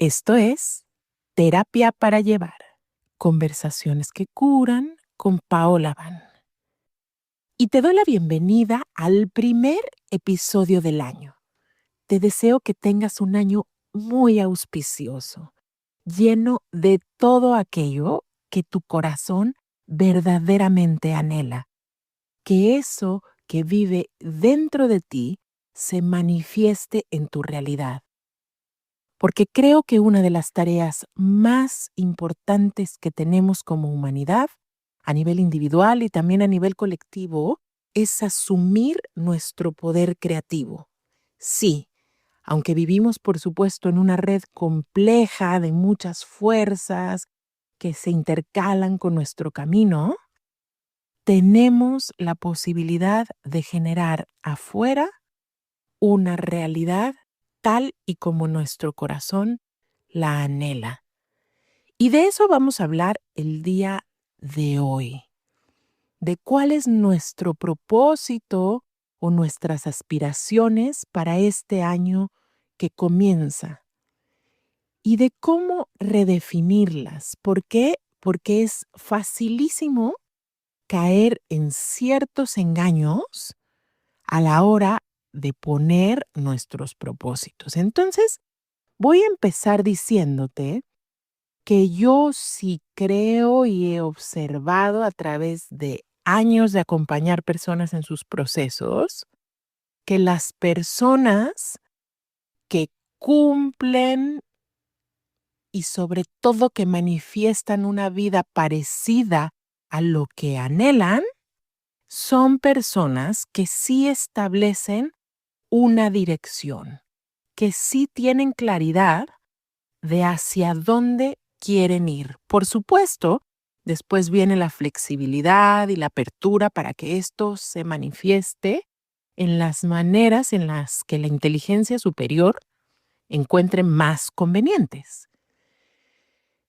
Esto es Terapia para Llevar, conversaciones que curan con Paola Van. Y te doy la bienvenida al primer episodio del año. Te deseo que tengas un año muy auspicioso, lleno de todo aquello que tu corazón verdaderamente anhela. Que eso que vive dentro de ti se manifieste en tu realidad. Porque creo que una de las tareas más importantes que tenemos como humanidad, a nivel individual y también a nivel colectivo, es asumir nuestro poder creativo. Sí, aunque vivimos, por supuesto, en una red compleja de muchas fuerzas que se intercalan con nuestro camino, tenemos la posibilidad de generar afuera una realidad tal y como nuestro corazón la anhela. Y de eso vamos a hablar el día de hoy, de cuál es nuestro propósito o nuestras aspiraciones para este año que comienza y de cómo redefinirlas. ¿Por qué? Porque es facilísimo caer en ciertos engaños a la hora de poner nuestros propósitos. Entonces, voy a empezar diciéndote que yo sí creo y he observado a través de años de acompañar personas en sus procesos, que las personas que cumplen y sobre todo que manifiestan una vida parecida a lo que anhelan, son personas que sí establecen una dirección, que sí tienen claridad de hacia dónde quieren ir. Por supuesto, después viene la flexibilidad y la apertura para que esto se manifieste en las maneras en las que la inteligencia superior encuentre más convenientes.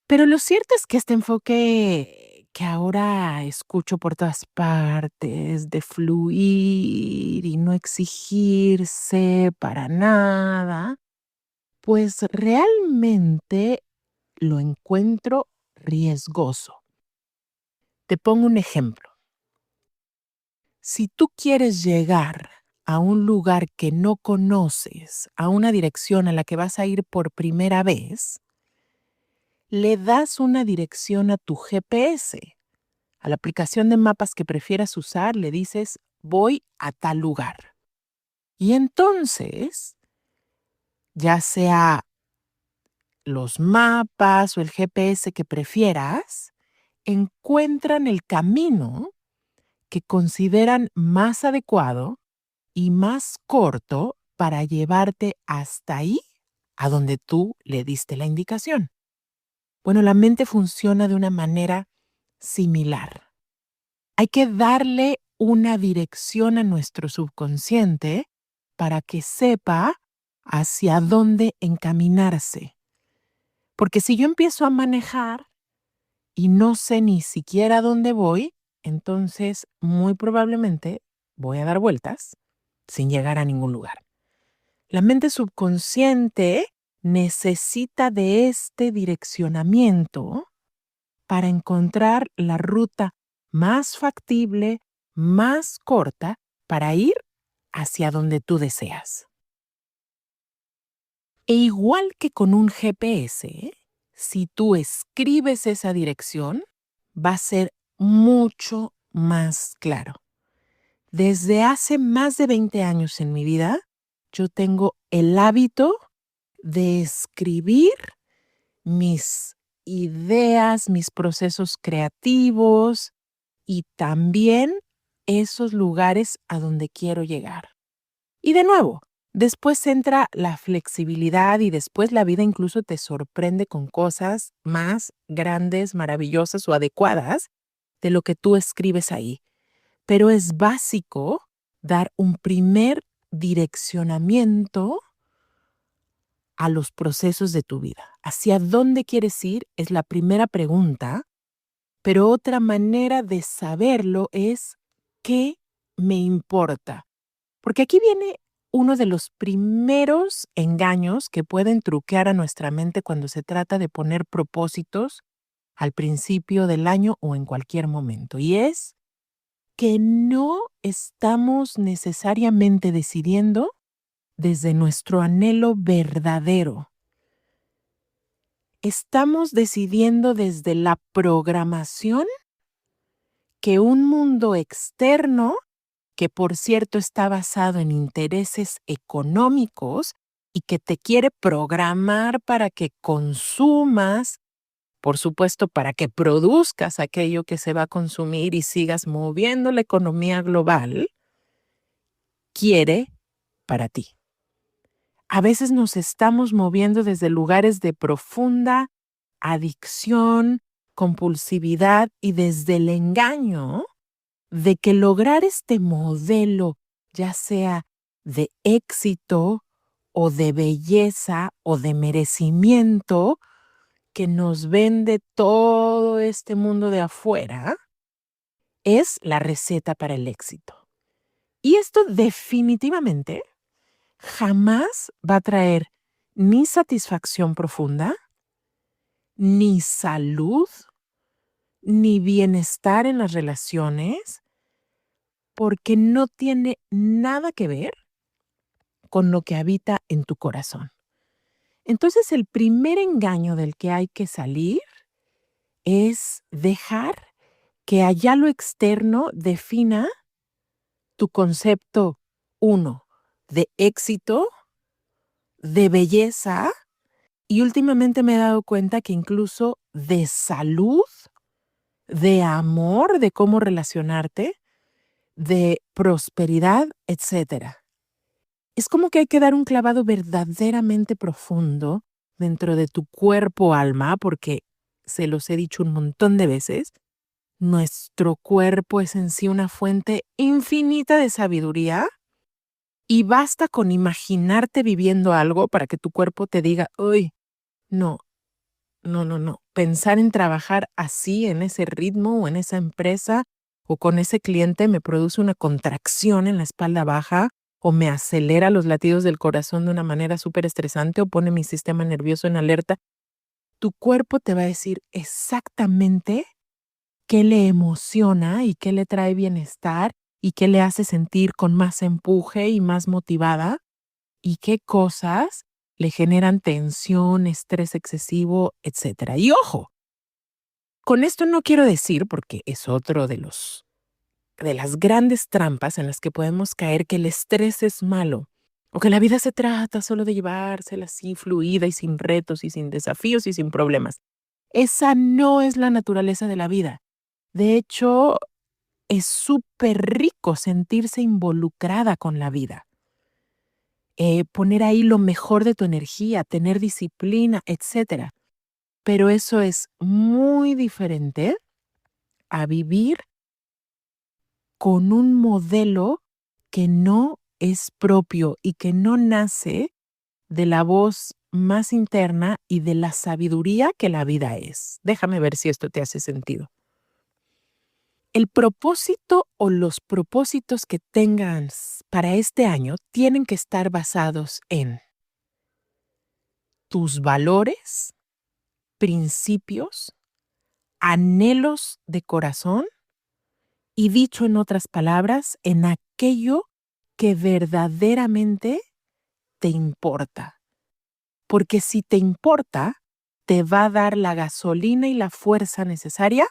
Pero lo cierto es que este enfoque que ahora escucho por todas partes de fluir y no exigirse para nada, pues realmente lo encuentro riesgoso. Te pongo un ejemplo. Si tú quieres llegar a un lugar que no conoces, a una dirección a la que vas a ir por primera vez, le das una dirección a tu GPS. A la aplicación de mapas que prefieras usar, le dices, voy a tal lugar. Y entonces, ya sea los mapas o el GPS que prefieras, encuentran el camino que consideran más adecuado y más corto para llevarte hasta ahí, a donde tú le diste la indicación. Bueno, la mente funciona de una manera similar. Hay que darle una dirección a nuestro subconsciente para que sepa hacia dónde encaminarse. Porque si yo empiezo a manejar y no sé ni siquiera dónde voy, entonces muy probablemente voy a dar vueltas sin llegar a ningún lugar. La mente subconsciente necesita de este direccionamiento para encontrar la ruta más factible, más corta, para ir hacia donde tú deseas. E igual que con un GPS, si tú escribes esa dirección, va a ser mucho más claro. Desde hace más de 20 años en mi vida, yo tengo el hábito de escribir mis ideas, mis procesos creativos y también esos lugares a donde quiero llegar. Y de nuevo, después entra la flexibilidad y después la vida incluso te sorprende con cosas más grandes, maravillosas o adecuadas de lo que tú escribes ahí. Pero es básico dar un primer direccionamiento a los procesos de tu vida. ¿Hacia dónde quieres ir? Es la primera pregunta, pero otra manera de saberlo es ¿qué me importa? Porque aquí viene uno de los primeros engaños que pueden truquear a nuestra mente cuando se trata de poner propósitos al principio del año o en cualquier momento. Y es que no estamos necesariamente decidiendo desde nuestro anhelo verdadero. Estamos decidiendo desde la programación que un mundo externo, que por cierto está basado en intereses económicos y que te quiere programar para que consumas, por supuesto, para que produzcas aquello que se va a consumir y sigas moviendo la economía global, quiere para ti. A veces nos estamos moviendo desde lugares de profunda adicción, compulsividad y desde el engaño de que lograr este modelo, ya sea de éxito o de belleza o de merecimiento que nos vende todo este mundo de afuera, es la receta para el éxito. Y esto definitivamente jamás va a traer ni satisfacción profunda, ni salud, ni bienestar en las relaciones, porque no tiene nada que ver con lo que habita en tu corazón. Entonces, el primer engaño del que hay que salir es dejar que allá lo externo defina tu concepto, uno, de éxito, de belleza, y últimamente me he dado cuenta que incluso de salud, de amor, de cómo relacionarte, de prosperidad, etcétera. Es como que hay que dar un clavado verdaderamente profundo dentro de tu cuerpo-alma, porque se los he dicho un montón de veces, nuestro cuerpo es en sí una fuente infinita de sabiduría y basta con imaginarte viviendo algo para que tu cuerpo te diga, uy, no, no, no, no. Pensar en trabajar así, en ese ritmo o en esa empresa o con ese cliente me produce una contracción en la espalda baja o me acelera los latidos del corazón de una manera súper estresante o pone mi sistema nervioso en alerta. Tu cuerpo te va a decir exactamente qué le emociona y qué le trae bienestar y qué le hace sentir con más empuje y más motivada y qué cosas le generan tensión, estrés excesivo, etcétera. Y ojo, con esto no quiero decir, porque es otro de las grandes trampas en las que podemos caer, que el estrés es malo o que la vida se trata solo de llevársela así fluida y sin retos y sin desafíos y sin problemas. Esa no es la naturaleza de la vida. De hecho, es súper rico sentirse involucrada con la vida. Poner ahí lo mejor de tu energía, tener disciplina, etcétera. Pero eso es muy diferente a vivir con un modelo que no es propio y que no nace de la voz más interna y de la sabiduría que la vida es. Déjame ver si esto te hace sentido. El propósito o los propósitos que tengas para este año tienen que estar basados en tus valores, principios, anhelos de corazón y, dicho en otras palabras, en aquello que verdaderamente te importa. Porque si te importa, te va a dar la gasolina y la fuerza necesaria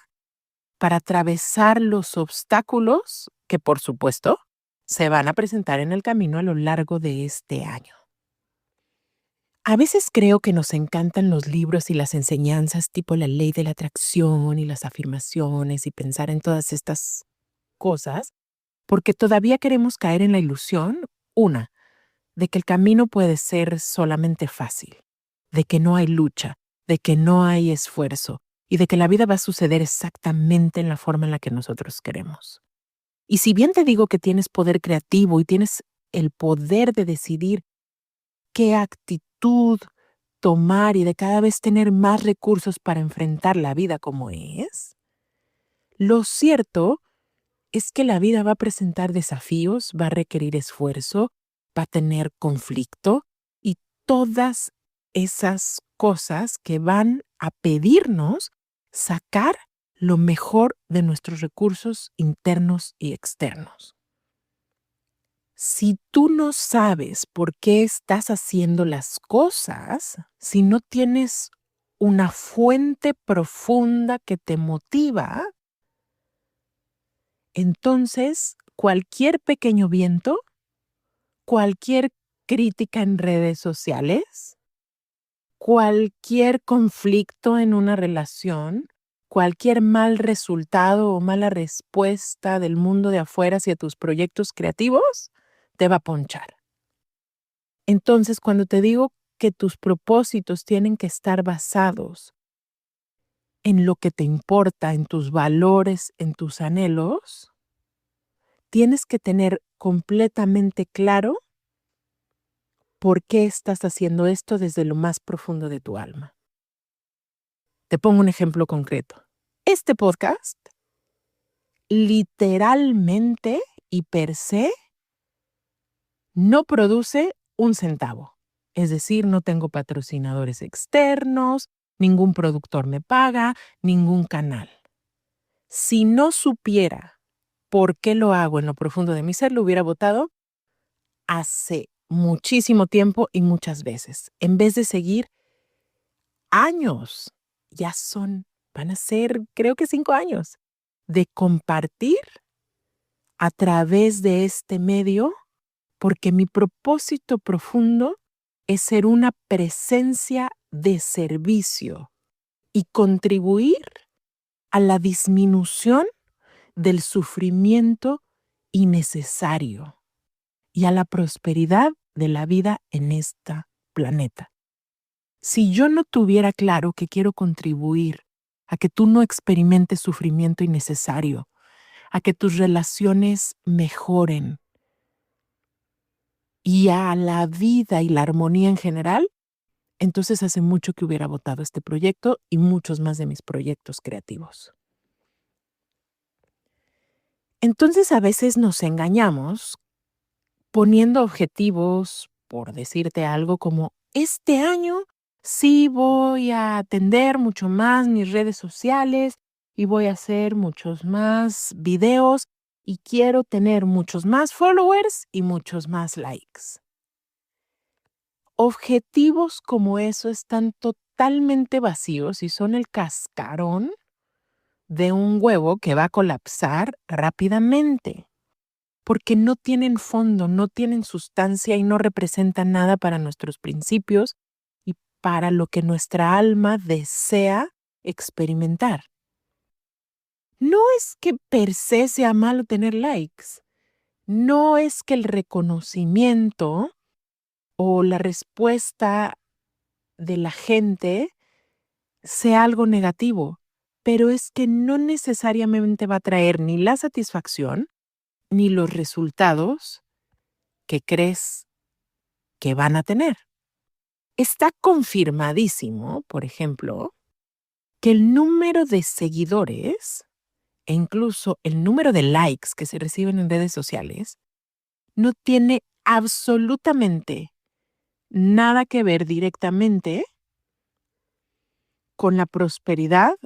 para atravesar los obstáculos que, por supuesto, se van a presentar en el camino a lo largo de este año. A veces creo que nos encantan los libros y las enseñanzas tipo la ley de la atracción y las afirmaciones y pensar en todas estas cosas, porque todavía queremos caer en la ilusión, una, de que el camino puede ser solamente fácil, de que no hay lucha, de que no hay esfuerzo y de que la vida va a suceder exactamente en la forma en la que nosotros queremos. Y si bien te digo que tienes poder creativo y tienes el poder de decidir qué actitud tomar y de cada vez tener más recursos para enfrentar la vida como es, lo cierto es que la vida va a presentar desafíos, va a requerir esfuerzo va a tener conflicto y todas esas cosas que van a pedirnos sacar lo mejor de nuestros recursos internos y externos. Si tú no sabes por qué estás haciendo las cosas, si no tienes una fuente profunda que te motiva, entonces cualquier pequeño viento, cualquier crítica en redes sociales, cualquier conflicto en una relación, cualquier mal resultado o mala respuesta del mundo de afuera hacia tus proyectos creativos, te va a ponchar. Entonces, cuando te digo que tus propósitos tienen que estar basados en lo que te importa, en tus valores, en tus anhelos, tienes que tener completamente claro por qué estás haciendo esto desde lo más profundo de tu alma. Te pongo un ejemplo concreto. Este podcast, literalmente y per se, no produce un centavo. Es decir, no tengo patrocinadores externos, ningún productor me paga, ningún canal. Si no supiera por qué lo hago en lo profundo de mi ser, lo hubiera votado hace muchísimo tiempo y muchas veces. En vez de seguir años, van a ser creo que 5 años, de compartir a través de este medio, porque mi propósito profundo es ser una presencia de servicio y contribuir a la disminución del sufrimiento innecesario y a la prosperidad de la vida en este planeta. Si yo no tuviera claro que quiero contribuir a que tú no experimentes sufrimiento innecesario, a que tus relaciones mejoren y a la vida y la armonía en general, entonces hace mucho que hubiera votado este proyecto y muchos más de mis proyectos creativos. Entonces a veces nos engañamos poniendo objetivos, por decirte algo como, este año sí voy a atender mucho más mis redes sociales y voy a hacer muchos más videos y quiero tener muchos más followers y muchos más likes. Objetivos como eso están totalmente vacíos y son el cascarón de un huevo que va a colapsar rápidamente, porque no tienen fondo, no tienen sustancia y no representan nada para nuestros principios y para lo que nuestra alma desea experimentar. No es que per se sea malo tener likes, no es que el reconocimiento o la respuesta de la gente sea algo negativo, pero es que no necesariamente va a traer ni la satisfacción ni los resultados que crees que van a tener. Está confirmadísimo, por ejemplo, que el número de seguidores e incluso el número de likes que se reciben en redes sociales no tiene absolutamente nada que ver directamente con la prosperidad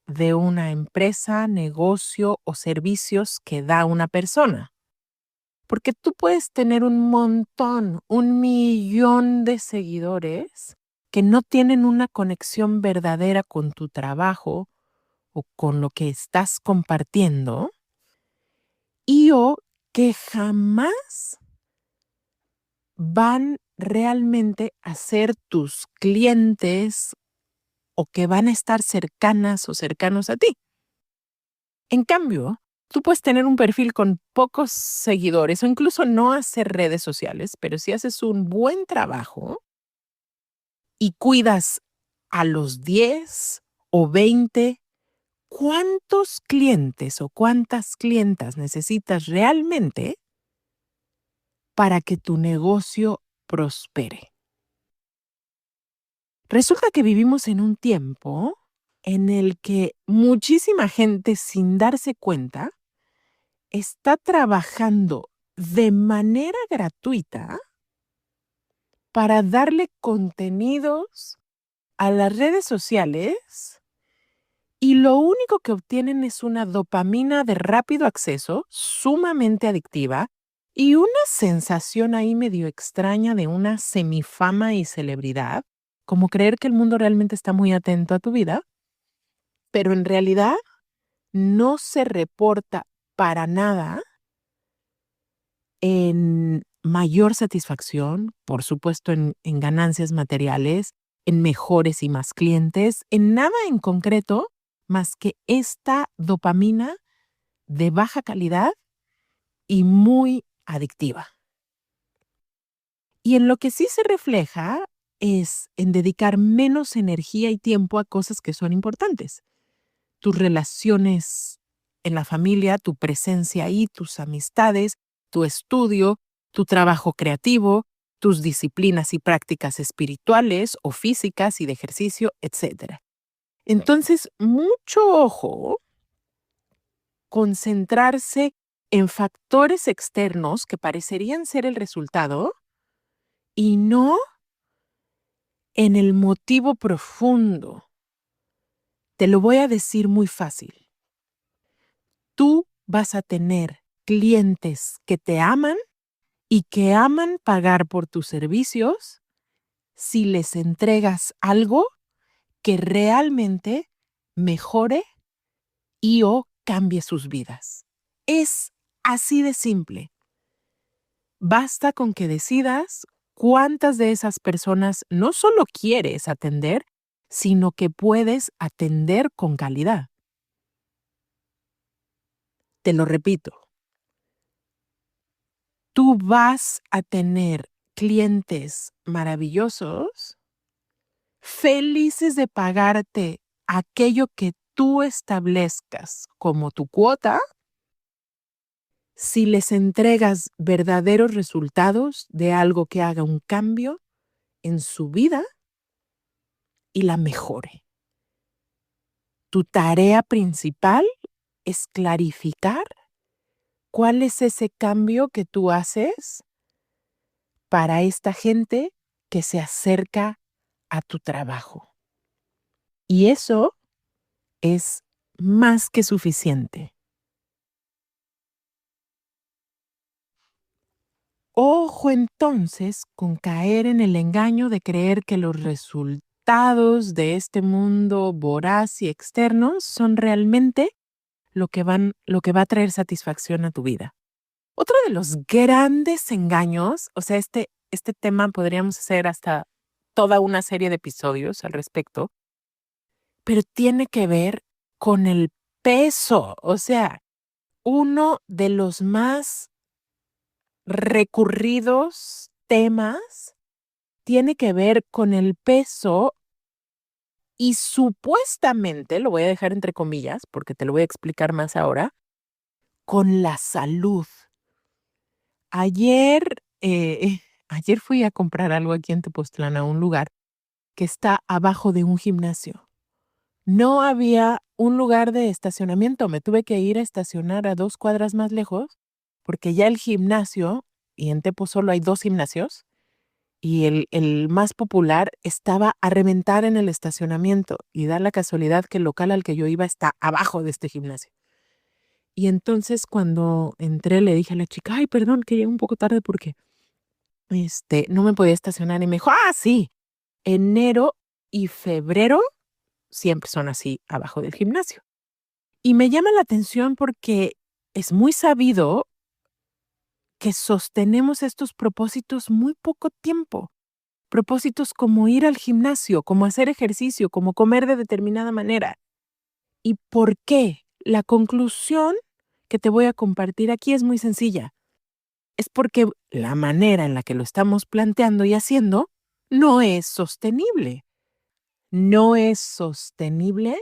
de una empresa, negocio o servicios que da una persona. Porque tú puedes tener un montón, 1,000,000 de seguidores que no tienen una conexión verdadera con tu trabajo o con lo que estás compartiendo o que jamás van realmente a ser tus clientes o que van a estar cercanas o cercanos a ti. En cambio, tú puedes tener un perfil con pocos seguidores o incluso no hacer redes sociales, pero si haces un buen trabajo y cuidas a los 10 o 20, ¿cuántos clientes o cuántas clientas necesitas realmente para que tu negocio prospere? Resulta que vivimos en un tiempo en el que muchísima gente, sin darse cuenta, está trabajando de manera gratuita para darle contenidos a las redes sociales y lo único que obtienen es una dopamina de rápido acceso, sumamente adictiva, y una sensación ahí medio extraña de una semifama y celebridad, como creer que el mundo realmente está muy atento a tu vida, pero en realidad no se reporta para nada en mayor satisfacción, por supuesto en ganancias materiales, en mejores y más clientes, en nada en concreto más que esta dopamina de baja calidad y muy adictiva. Y en lo que sí se refleja es en dedicar menos energía y tiempo a cosas que son importantes. Tus relaciones en la familia, tu presencia ahí, tus amistades, tu estudio, tu trabajo creativo, tus disciplinas y prácticas espirituales o físicas y de ejercicio, etc. Entonces, mucho ojo, concentrarse en factores externos que parecerían ser el resultado y no en el motivo profundo. Te lo voy a decir muy fácil. Tú vas a tener clientes que te aman y que aman pagar por tus servicios si les entregas algo que realmente mejore y o cambie sus vidas. Es así de simple. Basta con que decidas cuántas de esas personas no solo quieres atender, sino que puedes atender con calidad. Te lo repito. Tú vas a tener clientes maravillosos, felices de pagarte aquello que tú establezcas como tu cuota, si les entregas verdaderos resultados de algo que haga un cambio en su vida y la mejore. Tu tarea principal es clarificar cuál es ese cambio que tú haces para esta gente que se acerca a tu trabajo. Y eso es más que suficiente. Ojo entonces con caer en el engaño de creer que los resultados de este mundo voraz y externo son realmente lo que va a traer satisfacción a tu vida. Otro de los grandes engaños, o sea, este tema podríamos hacer hasta toda una serie de episodios al respecto, pero tiene que ver con el peso, o sea, uno de los más recurridos temas tiene que ver con el peso y supuestamente, lo voy a dejar entre comillas porque te lo voy a explicar más ahora, con la salud. Ayer, ayer fui a comprar algo aquí en Tepoztlán a un lugar que está abajo de un gimnasio. No había un lugar de estacionamiento, me tuve que ir a estacionar a 2 cuadras más lejos porque ya el gimnasio, y en Tepo solo hay 2 gimnasios, y el más popular estaba a reventar en el estacionamiento y da la casualidad que el local al que yo iba está abajo de este gimnasio. Y entonces cuando entré le dije a la chica, ay, perdón, que llegué un poco tarde porque no me podía estacionar. Y me dijo, ah, sí, enero y febrero siempre son así abajo del gimnasio. Y me llama la atención porque es muy sabido que sostenemos estos propósitos muy poco tiempo. Propósitos como ir al gimnasio, como hacer ejercicio, como comer de determinada manera. ¿Y por qué? La conclusión que te voy a compartir aquí es muy sencilla. Es porque la manera en la que lo estamos planteando y haciendo no es sostenible. No es sostenible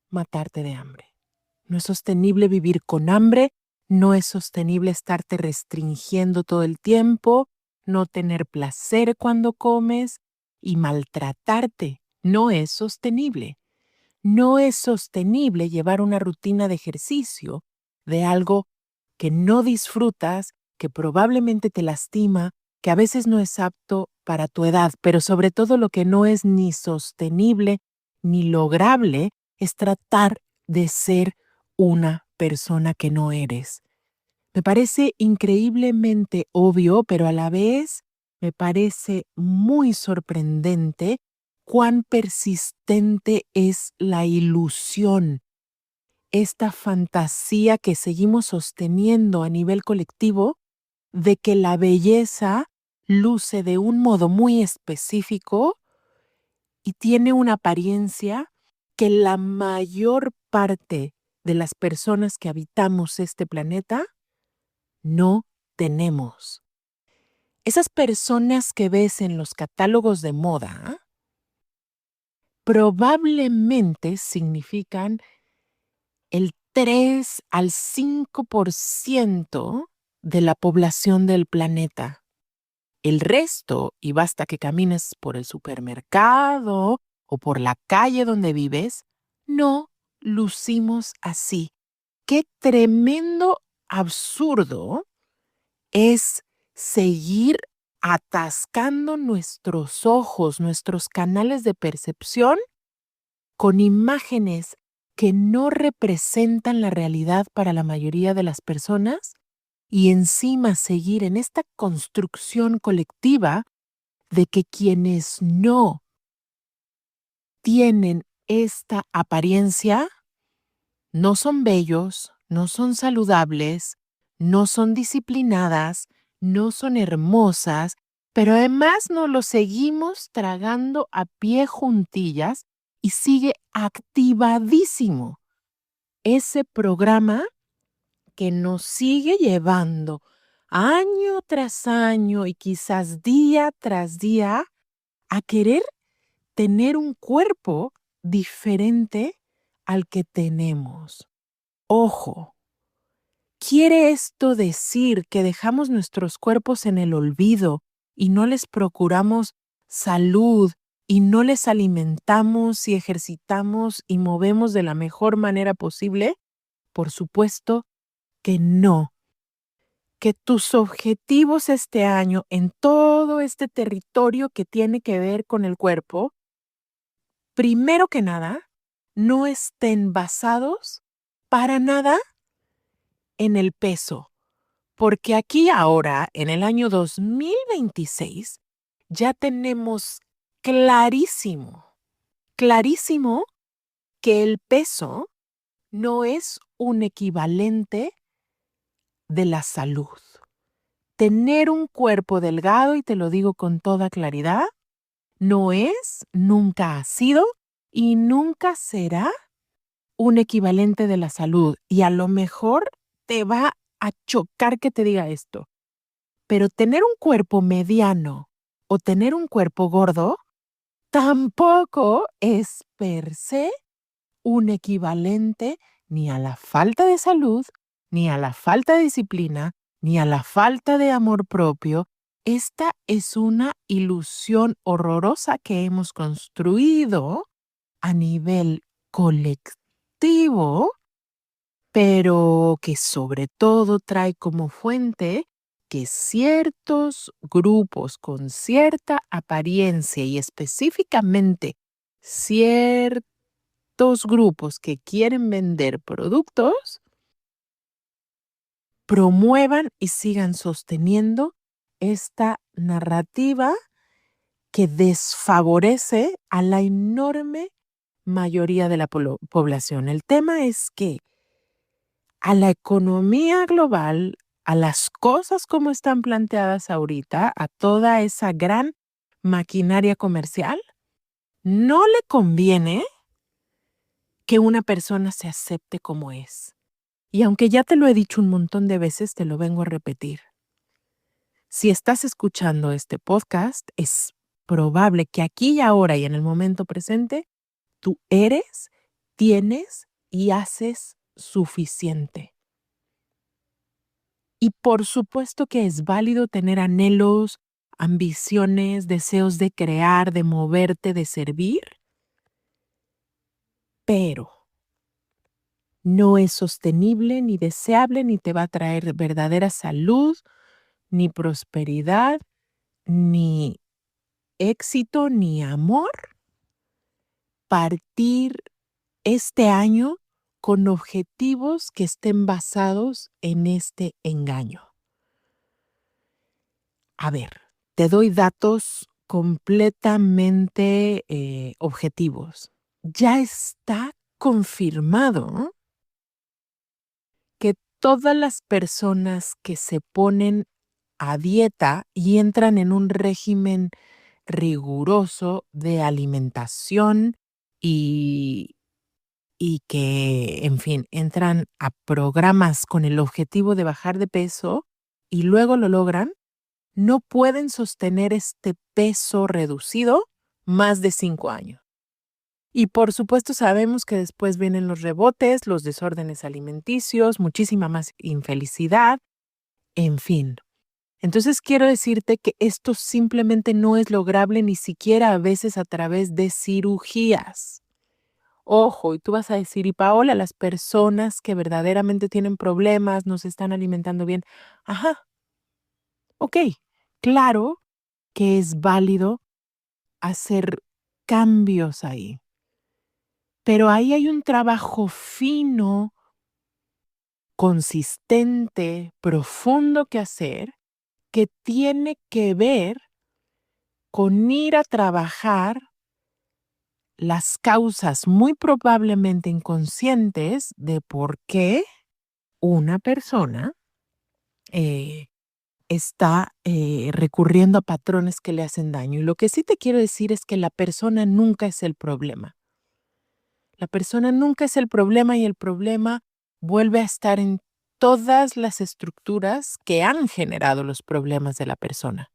matarte de hambre. No es sostenible vivir con hambre. No es sostenible estarte restringiendo todo el tiempo, no tener placer cuando comes y maltratarte. No es sostenible. No es sostenible llevar una rutina de ejercicio de algo que no disfrutas, que probablemente te lastima, que a veces no es apto para tu edad, pero sobre todo lo que no es ni sostenible ni lograble es tratar de ser una persona que no eres. Me parece increíblemente obvio, pero a la vez me parece muy sorprendente cuán persistente es la ilusión, esta fantasía que seguimos sosteniendo a nivel colectivo de que la belleza luce de un modo muy específico y tiene una apariencia que la mayor parte de las personas que habitamos este planeta no tenemos. Esas personas que ves en los catálogos de moda probablemente significan el 3 al 5% de la población del planeta. El resto, y basta que camines por el supermercado o por la calle donde vives, no lucimos así. Qué tremendo absurdo es seguir atascando nuestros ojos, nuestros canales de percepción con imágenes que no representan la realidad para la mayoría de las personas y encima seguir en esta construcción colectiva de que quienes no tienen esta apariencia no son bellos, no son saludables, no son disciplinadas, no son hermosas, pero además nos lo seguimos tragando a pie juntillas y sigue activadísimo ese programa que nos sigue llevando año tras año y quizás día tras día a querer tener un cuerpo diferente al que tenemos. Ojo, ¿quiere esto decir que dejamos nuestros cuerpos en el olvido y no les procuramos salud y no les alimentamos y ejercitamos y movemos de la mejor manera posible? Por supuesto que no. Que tus objetivos este año en todo este territorio que tiene que ver con el cuerpo, primero que nada, no estén basados para nada en el peso. Porque aquí ahora, en el año 2026, ya tenemos clarísimo, clarísimo que el peso no es un equivalente de la salud. Tener un cuerpo delgado, y te lo digo con toda claridad, no es, nunca ha sido y nunca será un equivalente de la salud. Y a lo mejor te va a chocar que te diga esto. Pero tener un cuerpo mediano o tener un cuerpo gordo tampoco es per se un equivalente ni a la falta de salud, ni a la falta de disciplina, ni a la falta de amor propio. Esta es una ilusión horrorosa que hemos construido a nivel colectivo, pero que sobre todo trae como fuente que ciertos grupos con cierta apariencia y específicamente ciertos grupos que quieren vender productos promuevan y sigan sosteniendo esta narrativa que desfavorece a la enorme mayoría de la población. El tema es que a la economía global, a las cosas como están planteadas ahorita, a toda esa gran maquinaria comercial, no le conviene que una persona se acepte como es. Y aunque ya te lo he dicho un montón de veces, te lo vengo a repetir. Si estás escuchando este podcast, es probable que aquí y ahora y en el momento presente, tú eres, tienes y haces suficiente. Y por supuesto que es válido tener anhelos, ambiciones, deseos de crear, de moverte, de servir, pero no es sostenible, ni deseable, ni te va a traer verdadera salud, ni prosperidad, ni éxito ni amor partir este año con objetivos que estén basados en este engaño. A ver, te doy datos completamente objetivos. Ya está confirmado que todas las personas que se ponen a dieta y entran en un régimen riguroso de alimentación y, y que, en fin, entran a programas con el objetivo de bajar de peso y luego lo logran, no pueden sostener este peso reducido más de 5 años. Y por supuesto sabemos que después vienen los rebotes, los desórdenes alimenticios, muchísima más infelicidad, en fin. Entonces quiero decirte que esto simplemente no es lograble ni siquiera a veces a través de cirugías. Ojo, y tú vas a decir, y Paola, las personas que verdaderamente tienen problemas, no se están alimentando bien. Ajá, ok, claro que es válido hacer cambios ahí. Pero ahí hay un trabajo fino, consistente, profundo que hacer, que tiene que ver con ir a trabajar las causas muy probablemente inconscientes de por qué una persona está recurriendo a patrones que le hacen daño. Y lo que sí te quiero decir es que la persona nunca es el problema. La persona nunca es el problema y el problema vuelve a estar en todas las estructuras que han generado los problemas de la persona.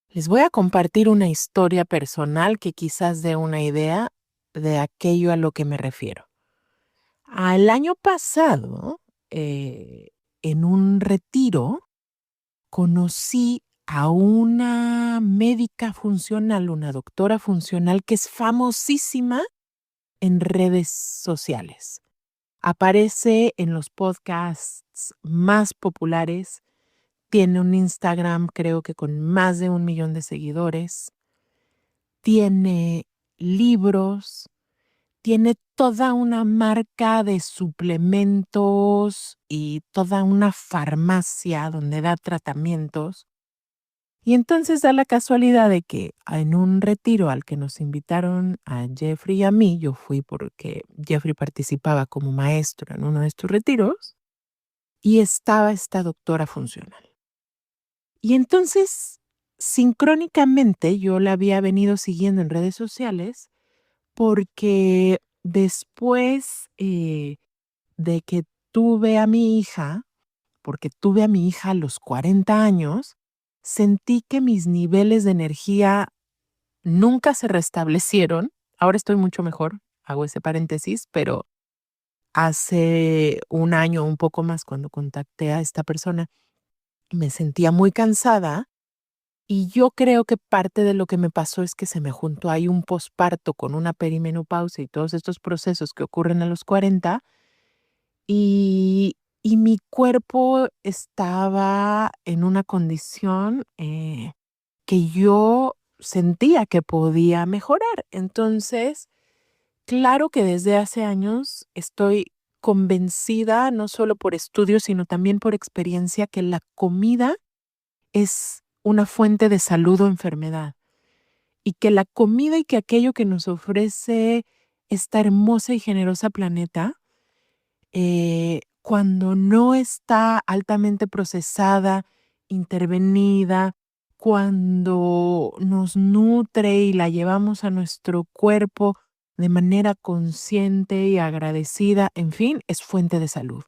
Les voy a compartir una historia personal que quizás dé una idea de aquello a lo que me refiero. Al año pasado, en un retiro, conocí a una médica funcional, una doctora funcional que es famosísima en redes sociales. Aparece en los podcasts más populares, tiene un Instagram creo que con más de 1 millón de seguidores, tiene libros, tiene toda una marca de suplementos y toda una farmacia donde da tratamientos. Y entonces da la casualidad de que en un retiro al que nos invitaron a Jeffrey y a mí, yo fui porque Jeffrey participaba como maestro en uno de estos retiros, y estaba esta doctora funcional. Y entonces, sincrónicamente, yo la había venido siguiendo en redes sociales porque después de que tuve a mi hija, porque tuve a mi hija a los 40 años, sentí que mis niveles de energía nunca se restablecieron. Ahora estoy mucho mejor, hago ese paréntesis, pero hace un año, un poco más, cuando contacté a esta persona, me sentía muy cansada y yo creo que parte de lo que me pasó es que se me juntó ahí un posparto con una perimenopausia y todos estos procesos que ocurren a los 40 y mi cuerpo estaba en una condición que yo sentía que podía mejorar. Entonces, claro que desde hace años estoy convencida, no solo por estudios, sino también por experiencia, que la comida es una fuente de salud o enfermedad. Y que la comida y que aquello que nos ofrece esta hermosa y generosa planeta, cuando no está altamente procesada, intervenida, cuando nos nutre y la llevamos a nuestro cuerpo de manera consciente y agradecida, en fin, es fuente de salud.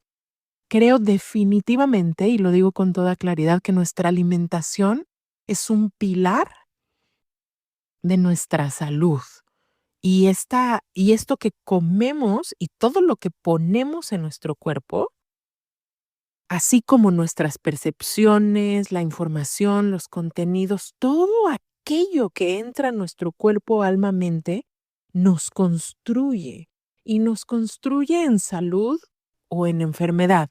Creo definitivamente, y lo digo con toda claridad, que nuestra alimentación es un pilar de nuestra salud. Y esto que comemos y todo lo que ponemos en nuestro cuerpo, así como nuestras percepciones, la información, los contenidos, todo aquello que entra en nuestro cuerpo, alma, mente, nos construye y nos construye en salud o en enfermedad.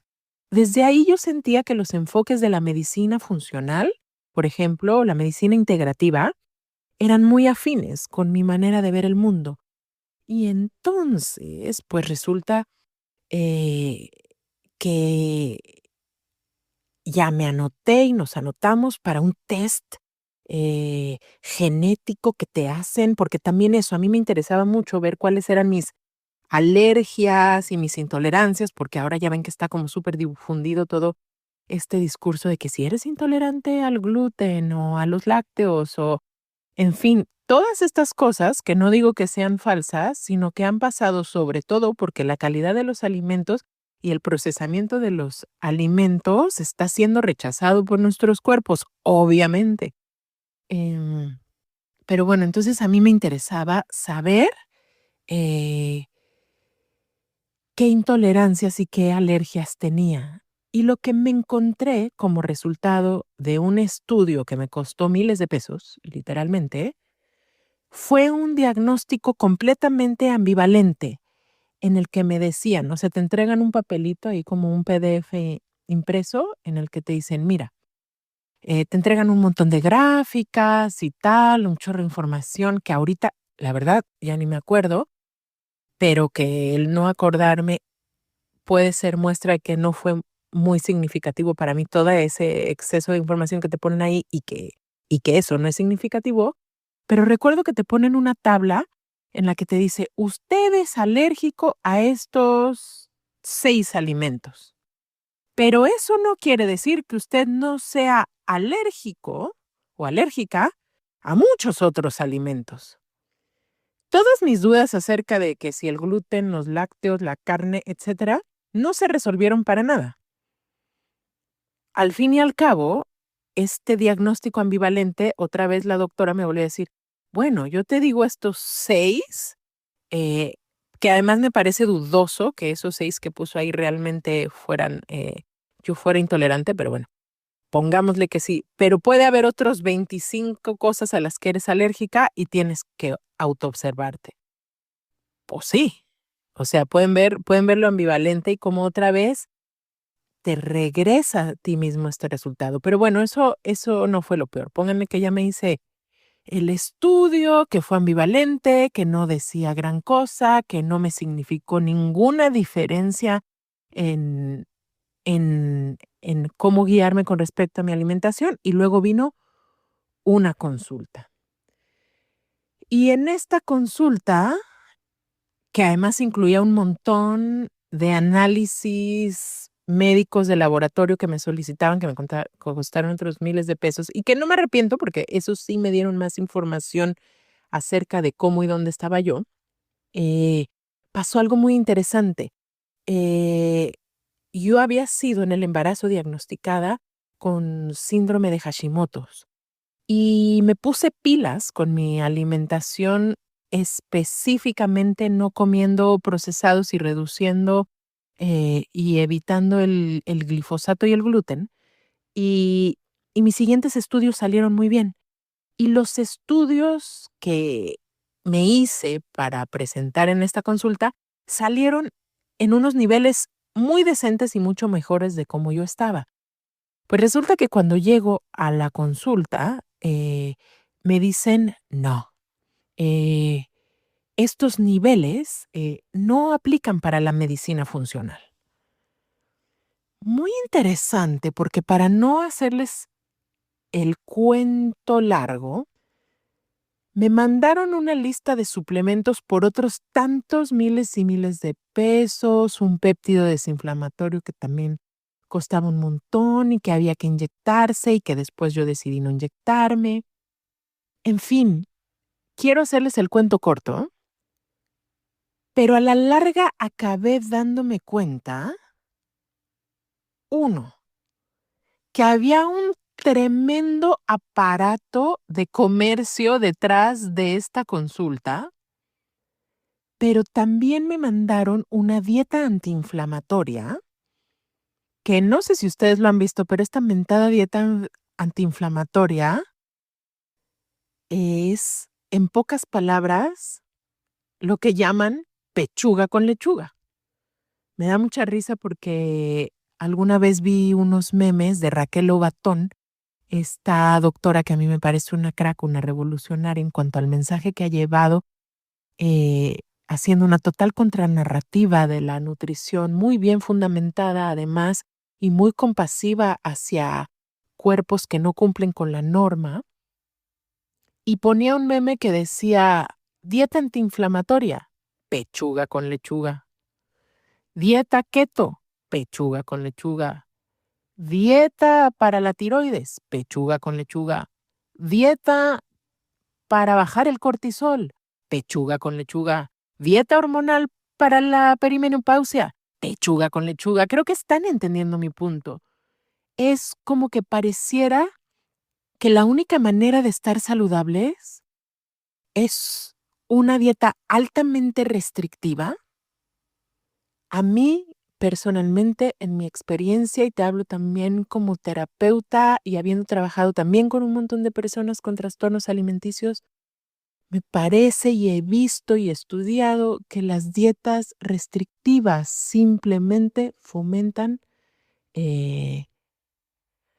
Desde ahí yo sentía que los enfoques de la medicina funcional por ejemplo, la medicina integrativa, eran muy afines con mi manera de ver el mundo. Y entonces, pues resulta eh, que ya me anoté y nos anotamos para un test genético que te hacen, porque también eso, a mí me interesaba mucho ver cuáles eran mis alergias y mis intolerancias, porque ahora ya ven que está como súper difundido todo este discurso de que si eres intolerante al gluten o a los lácteos o, en fin, todas estas cosas que no digo que sean falsas, sino que han pasado sobre todo porque la calidad de los alimentos y el procesamiento de los alimentos está siendo rechazado por nuestros cuerpos, obviamente. Em, pero bueno, entonces a mí me interesaba saber eh, qué intolerancias y qué alergias tenía. Y lo que me encontré como resultado de un estudio que me costó miles de pesos, literalmente, fue un diagnóstico completamente ambivalente en el que me decían, o sea, te entregan un papelito ahí como un PDF impreso en el que te dicen, mira, te entregan un montón de gráficas y tal, un chorro de información que ahorita, la verdad, ya ni me acuerdo, pero que el no acordarme puede ser muestra de que no fue muy significativo para mí todo ese exceso de información que te ponen ahí y que eso no es significativo, pero recuerdo que te ponen una tabla en la que te dice, usted es alérgico a estos 6 alimentos. Pero eso no quiere decir que usted no sea alérgico o alérgica a muchos otros alimentos. Todas mis dudas acerca de que si el gluten, los lácteos, la carne, etcétera, no se resolvieron para nada. Al fin y al cabo, este diagnóstico ambivalente, otra vez la doctora me volvió a decir, bueno, yo te digo estos 6, eh, que además me parece dudoso que esos 6 que puso ahí realmente fueran, yo fuera intolerante, pero bueno, pongámosle que sí. Pero puede haber otros 25 cosas a las que eres alérgica y tienes que autoobservarte. Pues sí. O sea, pueden ver lo ambivalente y como otra vez te regresa a ti mismo este resultado. Pero bueno, eso no fue lo peor. Pónganme que ya me hice el estudio, que fue ambivalente, que no decía gran cosa, que no me significó ninguna diferencia en, en cómo guiarme con respecto a mi alimentación. Y luego vino una consulta. Y en esta consulta, que además incluía un montón de análisis médicos de laboratorio que me solicitaban, que me costaron otros miles de pesos y que no me arrepiento porque esos sí me dieron más información acerca de cómo y dónde estaba yo, eh, pasó algo muy interesante. Eh, yo había sido en el embarazo diagnosticada con síndrome de Hashimoto's. Y me puse pilas con mi alimentación, específicamente no comiendo procesados y reduciendo y evitando el glifosato y el gluten. Y, y mis siguientes estudios salieron muy bien. Y los estudios que me hice para presentar en esta consulta salieron en unos niveles muy decentes y mucho mejores de cómo yo estaba. Pues resulta que cuando llego a la consulta, me dicen, no, eh, estos niveles no aplican para la medicina funcional. Muy interesante porque para no hacerles el cuento largo, me mandaron una lista de suplementos por otros tantos miles y miles de pesos, un péptido desinflamatorio que también costaba un montón y que había que inyectarse y que después yo decidí no inyectarme. En fin, quiero hacerles el cuento corto, pero a la larga acabé dándome cuenta, uno, que había un tremendo aparato de comercio detrás de esta consulta, pero también me mandaron una dieta antiinflamatoria, que no sé si ustedes lo han visto, pero esta mentada dieta antiinflamatoria es, en pocas palabras, lo que llaman pechuga con lechuga. Me da mucha risa porque alguna vez vi unos memes de Raquel Lobatón esta doctora que a mí me parece una crack, una revolucionaria en cuanto al mensaje que ha llevado, haciendo una total contranarrativa de la nutrición, muy bien fundamentada además y muy compasiva hacia cuerpos que no cumplen con la norma, y ponía un meme que decía, dieta antiinflamatoria, pechuga con lechuga, dieta keto, pechuga con lechuga, dieta para la tiroides, pechuga con lechuga, dieta para bajar el cortisol, pechuga con lechuga, dieta hormonal para la perimenopausia, pechuga con lechuga. Creo que están entendiendo mi punto. Es como que pareciera que la única manera de estar saludables es una dieta altamente restrictiva. A mí, personalmente, en mi experiencia, y te hablo también como terapeuta y habiendo trabajado también con un montón de personas con trastornos alimenticios, me parece y he visto y estudiado que las dietas restrictivas simplemente fomentan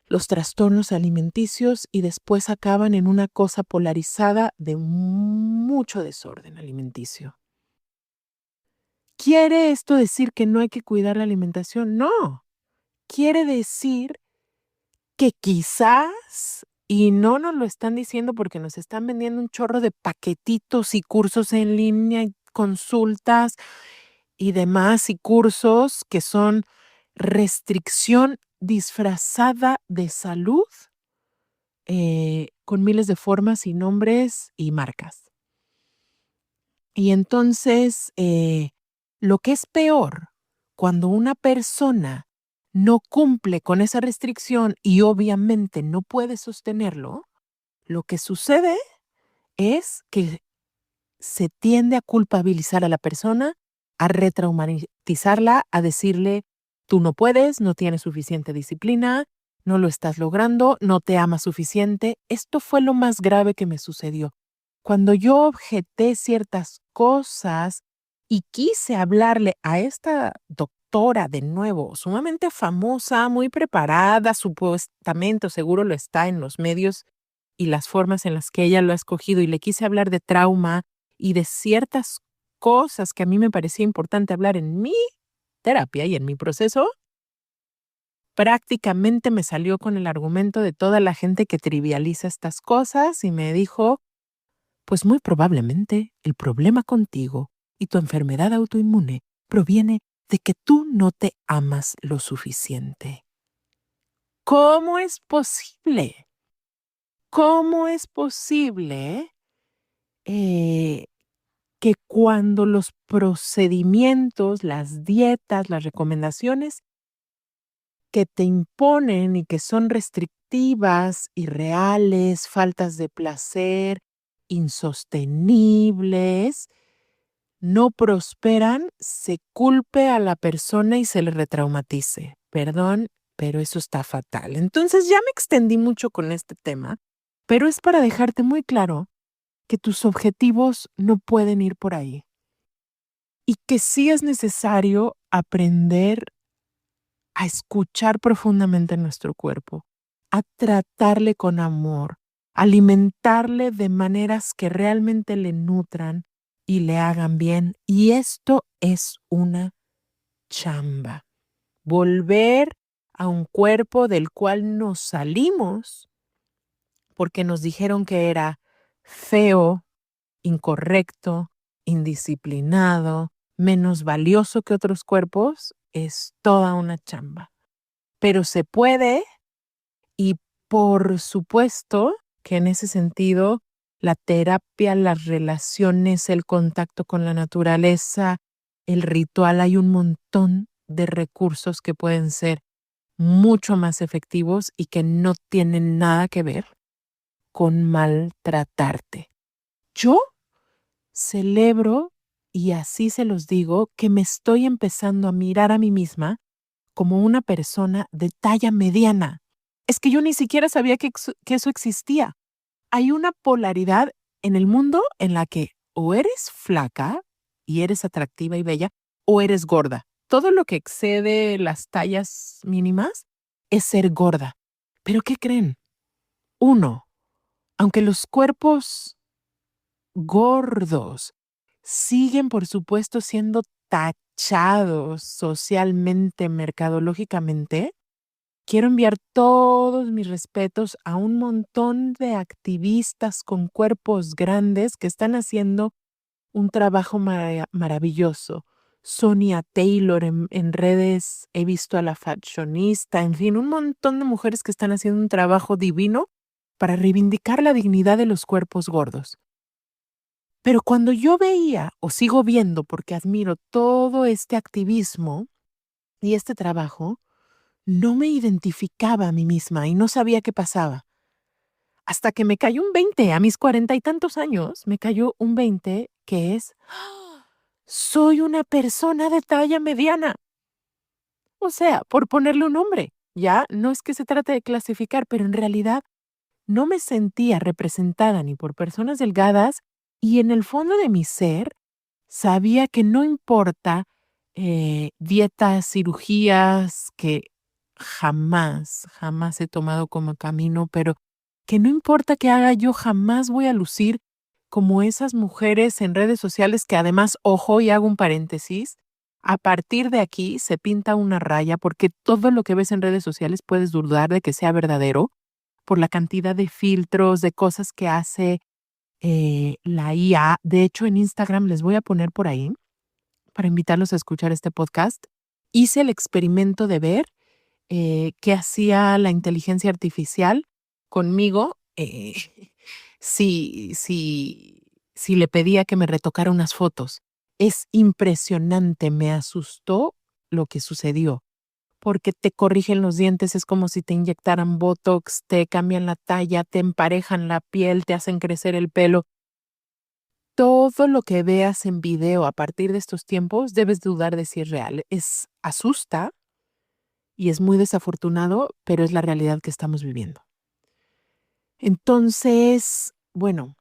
los trastornos alimenticios y después acaban en una cosa polarizada de mucho desorden alimenticio. ¿Quiere esto decir que no hay que cuidar la alimentación? No. Quiere decir que quizás, y no nos lo están diciendo porque nos están vendiendo un chorro de paquetitos y cursos en línea y consultas y demás y cursos que son restricción disfrazada de salud, con miles de formas y nombres y marcas. Y entonces, lo que es peor, cuando una persona no cumple con esa restricción y obviamente no puede sostenerlo, lo que sucede es que se tiende a culpabilizar a la persona, a retraumatizarla, a decirle, tú no puedes, no tienes suficiente disciplina, no lo estás logrando, no te amas suficiente. Esto fue lo más grave que me sucedió. Cuando yo objeté ciertas cosas y quise hablarle a esta doctora de nuevo, sumamente famosa, muy preparada, supuestamente, o seguro lo está en los medios y las formas en las que ella lo ha escogido, y le quise hablar de trauma y de ciertas cosas que a mí me parecía importante hablar en mi terapia y en mi proceso, prácticamente me salió con el argumento de toda la gente que trivializa estas cosas y me dijo, pues muy probablemente el problema contigo y tu enfermedad autoinmune proviene de que tú no te amas lo suficiente. ¿Cómo es posible? ¿Cómo es posible que cuando los procedimientos, las dietas, las recomendaciones que te imponen y que son restrictivas, irreales, faltas de placer, insostenibles, no prosperan, se culpe a la persona y se le retraumatice? Perdón, pero eso está fatal. Entonces ya me extendí mucho con este tema, pero es para dejarte muy claro que tus objetivos no pueden ir por ahí y que sí es necesario aprender a escuchar profundamente nuestro cuerpo, a tratarle con amor, alimentarle de maneras que realmente le nutran y le hagan bien. Y esto es una chamba. Volver a un cuerpo del cual nos salimos porque nos dijeron que era feo, incorrecto, indisciplinado, menos valioso que otros cuerpos, es toda una chamba. Pero se puede, y por supuesto que en ese sentido la terapia, las relaciones, el contacto con la naturaleza, el ritual, hay un montón de recursos que pueden ser mucho más efectivos y que no tienen nada que ver con maltratarte. Yo celebro, y así se los digo, que me estoy empezando a mirar a mí misma como una persona de talla mediana. Es que yo ni siquiera sabía que eso existía. Hay una polaridad en el mundo en la que o eres flaca y eres atractiva y bella, o eres gorda. Todo lo que excede las tallas mínimas es ser gorda. ¿Pero qué creen? Uno, aunque los cuerpos gordos siguen, por supuesto, siendo tachados socialmente, mercadológicamente, quiero enviar todos mis respetos a un montón de activistas con cuerpos grandes que están haciendo un trabajo maravilloso. Sonia Taylor en redes, he visto a la fashionista, en fin, un montón de mujeres que están haciendo un trabajo divino para reivindicar la dignidad de los cuerpos gordos. Pero cuando yo veía, o sigo viendo porque admiro todo este activismo y este trabajo, no me identificaba a mí misma y no sabía qué pasaba. Hasta que me cayó un 20, a mis 40 y tantos años, me cayó un 20 que es, ¡ah! Soy una persona de talla mediana. O sea, por ponerle un nombre, ya no es que se trate de clasificar, pero en realidad no me sentía representada ni por personas delgadas y en el fondo de mi ser sabía que no importa dietas, cirugías que jamás he tomado como camino, pero que no importa qué haga, yo jamás voy a lucir como esas mujeres en redes sociales que además, ojo, y hago un paréntesis, a partir de aquí se pinta una raya porque todo lo que ves en redes sociales puedes dudar de que sea verdadero por la cantidad de filtros, de cosas que hace la IA. De hecho, en Instagram les voy a poner por ahí para invitarlos a escuchar este podcast. Hice el experimento de ver qué hacía la inteligencia artificial conmigo si, si, si le pedía que me retocara unas fotos. Es impresionante, me asustó lo que sucedió, porque te corrigen los dientes, es como si te inyectaran Botox, te cambian la talla, te emparejan la piel, te hacen crecer el pelo. Todo lo que veas en video a partir de estos tiempos debes dudar de si es real. Asusta y es muy desafortunado, pero es la realidad que estamos viviendo. Entonces, bueno,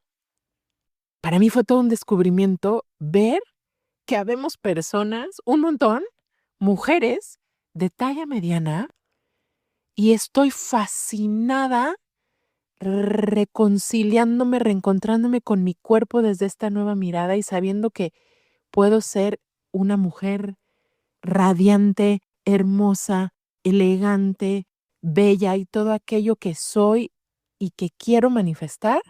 para mí fue todo un descubrimiento ver que habemos personas, un montón, mujeres de talla mediana, y estoy fascinada reconciliándome, reencontrándome con mi cuerpo desde esta nueva mirada y sabiendo que puedo ser una mujer radiante, hermosa, elegante, bella y todo aquello que soy y que quiero manifestar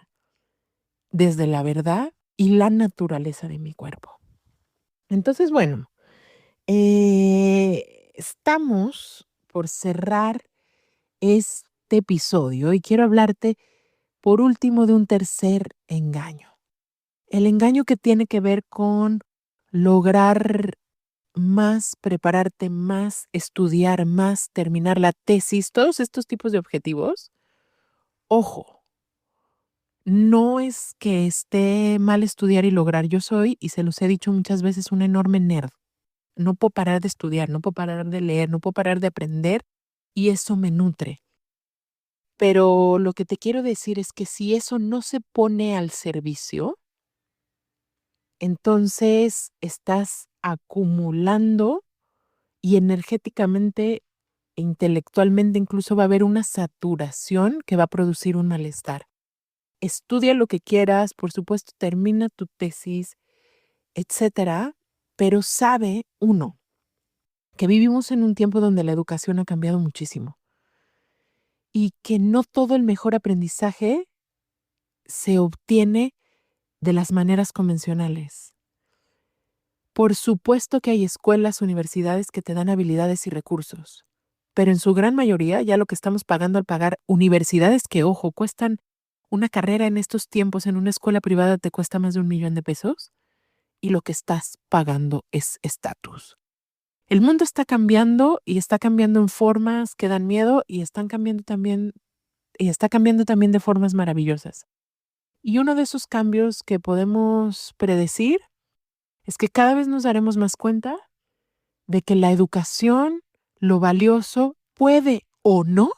desde la verdad y la naturaleza de mi cuerpo. Entonces, bueno, estamos por cerrar este episodio y quiero hablarte por último de un tercer engaño. El engaño que tiene que ver con lograr más, prepararte más, estudiar más, terminar la tesis, todos estos tipos de objetivos. Ojo, no es que esté mal estudiar y lograr. Yo soy, y se los he dicho muchas veces, una enorme nerd. No puedo parar de estudiar, no puedo parar de leer, no puedo parar de aprender y eso me nutre. Pero lo que te quiero decir es que si eso no se pone al servicio, entonces estás acumulando y energéticamente e intelectualmente incluso va a haber una saturación que va a producir un malestar. Estudia lo que quieras, por supuesto, termina tu tesis, etcétera, pero sabe, uno, que vivimos en un tiempo donde la educación ha cambiado muchísimo y que no todo el mejor aprendizaje se obtiene de las maneras convencionales. Por supuesto que hay escuelas, universidades que te dan habilidades y recursos, pero en su gran mayoría ya lo que estamos pagando al pagar universidades que, ojo, cuestan una carrera en estos tiempos en una escuela privada te cuesta más de $1,000,000 y lo que estás pagando es estatus. El mundo está cambiando y está cambiando en formas que dan miedo y están cambiando también y está cambiando también de formas maravillosas. Y uno de esos cambios que podemos predecir es que cada vez nos daremos más cuenta de que la educación, lo valioso, puede o no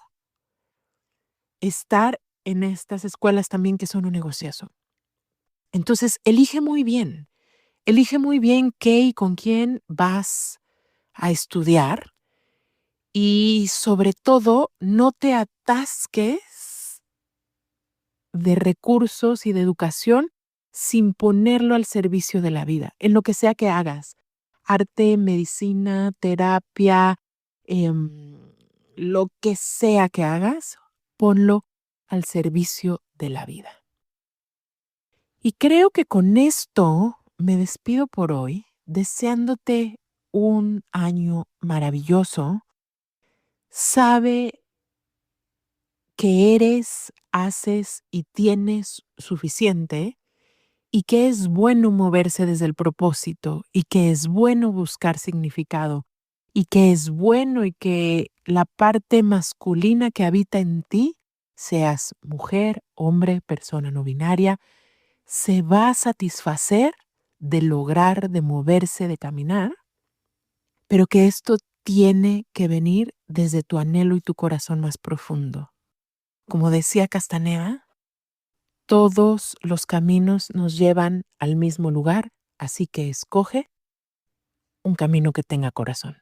estar en estas escuelas también que son un negociazo. Entonces, elige muy bien qué y con quién vas a estudiar y sobre todo no te atasques de recursos y de educación sin ponerlo al servicio de la vida, en lo que sea que hagas. Arte, medicina, terapia, lo que sea que hagas, ponlo al servicio de la vida. Y creo que con esto me despido por hoy, deseándote un año maravilloso. Sabe que eres, haces y tienes suficiente y que es bueno moverse desde el propósito y que es bueno buscar significado y que es bueno y que la parte masculina que habita en ti, seas mujer, hombre, persona no binaria, se va a satisfacer de lograr, de moverse, de caminar, pero que esto tiene que venir desde tu anhelo y tu corazón más profundo. Como decía Castaneda, todos los caminos nos llevan al mismo lugar, así que escoge un camino que tenga corazón.